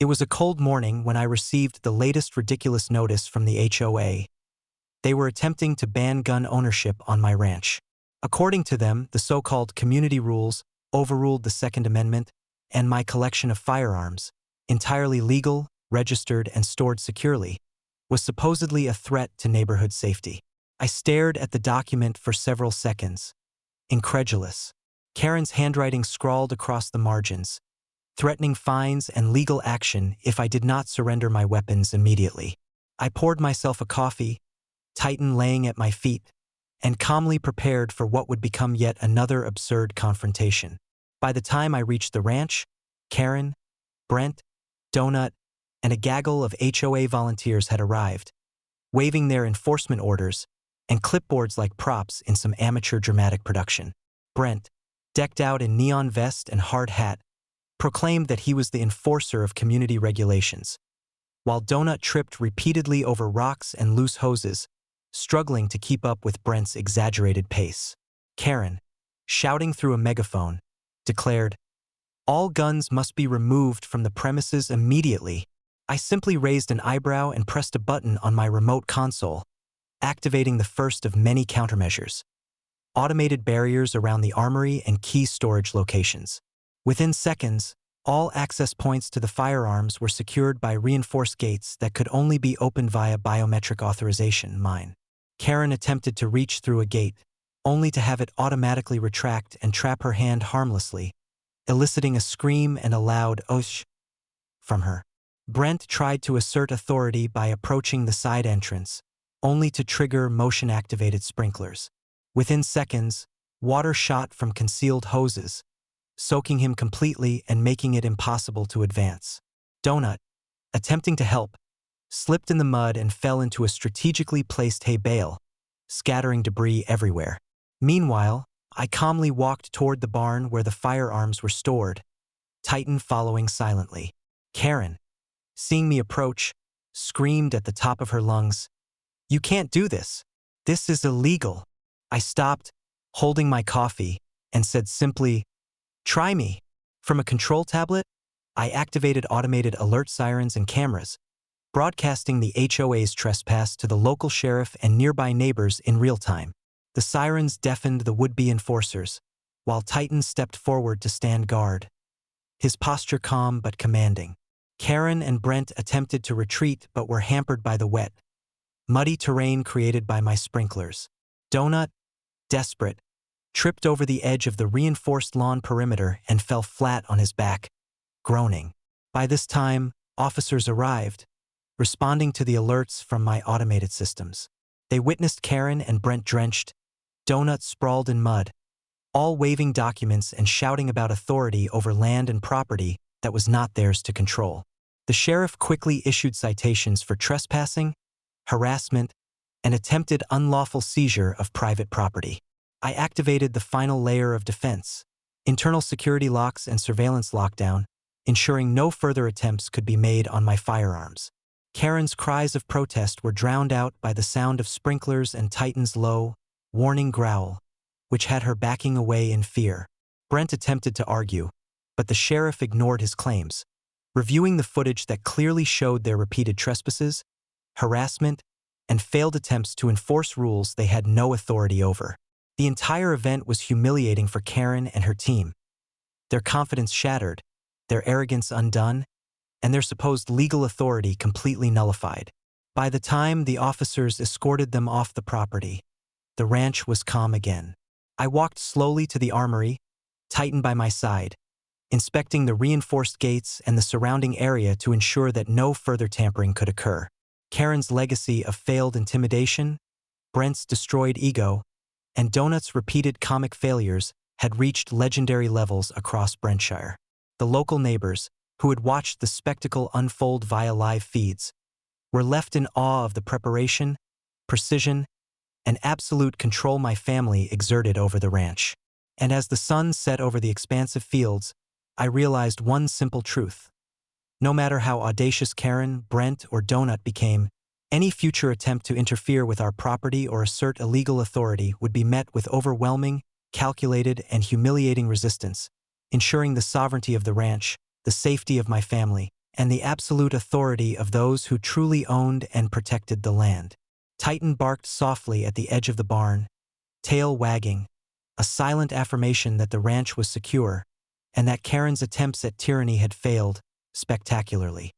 It was a cold morning when I received the latest ridiculous notice from the HOA. They were attempting to ban gun ownership on my ranch. According to them, the so-called community rules overruled the Second Amendment, and my collection of firearms, entirely legal, registered, and stored securely, was supposedly a threat to neighborhood safety. I stared at the document for several seconds, incredulous. Karen's handwriting scrawled across the margins, threatening fines and legal action if I did not surrender my weapons immediately. I poured myself a coffee, Titan laying at my feet, and calmly prepared for what would become yet another absurd confrontation. By the time I reached the ranch, Karen, Brent, Donut, and a gaggle of HOA volunteers had arrived, waving their enforcement orders and clipboards like props in some amateur dramatic production. Brent, decked out in neon vest and hard hat, proclaimed that he was the enforcer of community regulations, while Donut tripped repeatedly over rocks and loose hoses, struggling to keep up with Brent's exaggerated pace. Karen, shouting through a megaphone, declared, "All guns must be removed from the premises immediately." I simply raised an eyebrow and pressed a button on my remote console, activating the first of many countermeasures: automated barriers around the armory and key storage locations. Within seconds, all access points to the firearms were secured by reinforced gates that could only be opened via biometric authorization. Mine. Karen attempted to reach through a gate, only to have it automatically retract and trap her hand harmlessly, eliciting a scream and a loud "Osh" from her. Brent tried to assert authority by approaching the side entrance, only to trigger motion-activated sprinklers. Within seconds, water shot from concealed hoses, soaking him completely and making it impossible to advance. Donut, attempting to help, slipped in the mud and fell into a strategically placed hay bale, scattering debris everywhere. Meanwhile, I calmly walked toward the barn where the firearms were stored, Titan following silently. Karen, seeing me approach, screamed at the top of her lungs, "You can't do this. This is illegal." I stopped, holding my coffee, and said simply, "Try me." From a control tablet, I activated automated alert sirens and cameras, broadcasting the HOA's trespass to the local sheriff and nearby neighbors in real time. The sirens deafened the would-be enforcers, while Titan stepped forward to stand guard, his posture calm but commanding. Karen and Brent attempted to retreat but were hampered by the wet, muddy terrain created by my sprinklers. Donut, desperate, tripped over the edge of the reinforced lawn perimeter and fell flat on his back, groaning. By this time, officers arrived, responding to the alerts from my automated systems. They witnessed Karen and Brent drenched, Donut sprawled in mud, all waving documents and shouting about authority over land and property that was not theirs to control. The sheriff quickly issued citations for trespassing, harassment, and attempted unlawful seizure of private property. I activated the final layer of defense, internal security locks and surveillance lockdown, ensuring no further attempts could be made on my firearms. Karen's cries of protest were drowned out by the sound of sprinklers and Titan's low, warning growl, which had her backing away in fear. Brent attempted to argue, but the sheriff ignored his claims, reviewing the footage that clearly showed their repeated trespasses, harassment, and failed attempts to enforce rules they had no authority over. The entire event was humiliating for Karen and her team, their confidence shattered, their arrogance undone, and their supposed legal authority completely nullified. By the time the officers escorted them off the property, the ranch was calm again. I walked slowly to the armory, Titan by my side, inspecting the reinforced gates and the surrounding area to ensure that no further tampering could occur. Karen's legacy of failed intimidation, Brent's destroyed ego, and Donut's repeated comic failures had reached legendary levels across Brentshire. The local neighbors, who had watched the spectacle unfold via live feeds, were left in awe of the preparation, precision, and absolute control my family exerted over the ranch. And as the sun set over the expansive fields, I realized one simple truth. No matter how audacious Karen, Brent, or Donut became, any future attempt to interfere with our property or assert illegal authority would be met with overwhelming, calculated, and humiliating resistance, ensuring the sovereignty of the ranch, the safety of my family, and the absolute authority of those who truly owned and protected the land. Titan barked softly at the edge of the barn, tail wagging, a silent affirmation that the ranch was secure, and that Karen's attempts at tyranny had failed spectacularly.